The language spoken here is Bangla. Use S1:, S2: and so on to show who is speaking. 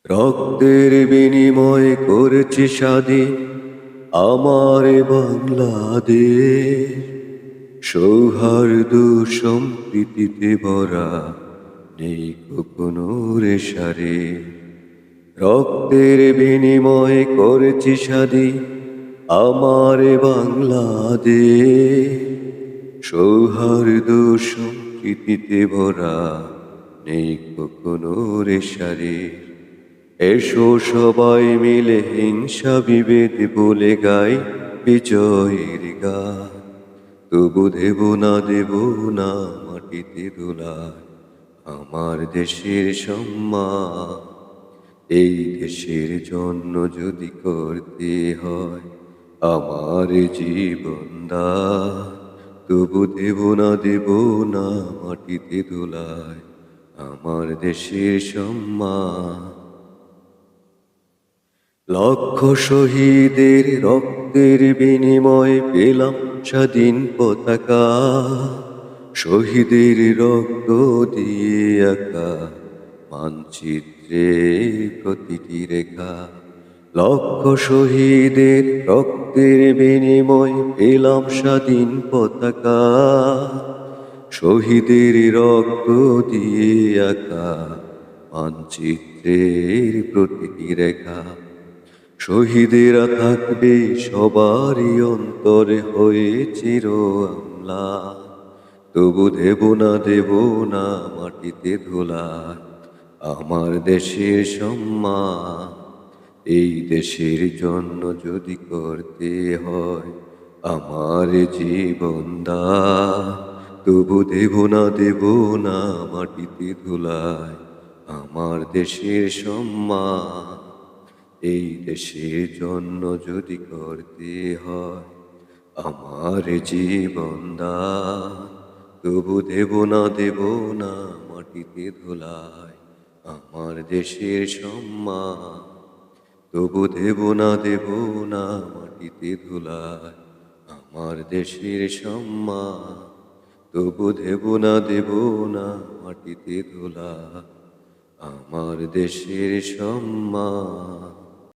S1: রক্তের বিনিময়ে করেছি স্বাধীন আমার এ বাংলাদেশ। সৌহার্দ্য সম্প্রীতিতে ভরা, নেই কখনো রেশারে। রক্তের বিনিময়ে করেছি স্বাধীন আমার এ বাংলাদেশ। সৌহার্দ্য সম্প্রীতিতে ভরা, নেই কখনো রেশারে। এসো সবাই মিলে হিংসা বিভেদ বলে গাই বিজয়ের গান। তবু দেব না মাটিতে দোলায় আমার দেশের সম্মান। এই দেশের জন্য যদি করতে হয় আমার জীবন দান, তবু দেব না মাটিতে দোলায় আমার দেশের সম্মান। লক্ষ শহীদের রক্তের বিনিময়ে পেলাম স্বাধীন পতাকা। শহীদের রক্ত দিয়ে আঁকা মানচিত্রে প্রতিটি রেখা। লক্ষ শহীদের রক্তের বিনিময়ে পেলাম স্বাধীন পতাকা। শহীদের রক্ত দিয়ে আঁকা মানচিত্রের প্রতিটি রেখা। শহীদেরা থাকবে সবারই অন্তরে হয়ে চির আমলান। তবু দেব না মাটিতে ধুলায় আমার দেশের সম্মান। এই দেশের জন্য যদি করতে হয় আমার জীবন দান, তবু দেব না মাটিতে ধুলায় আমার দেশের সম্মান। এই দেশের জন্য যদি করতে হয় আমার জীবন দান, তবু দেব না মাটিতে ধুলায় আমার দেশের সম্মান। তবু দেব না মাটিতে ধুলায় আমার দেশের সম্মান। তবু দেব না মাটিতে ধুলায় আমার দেশের সম্মান।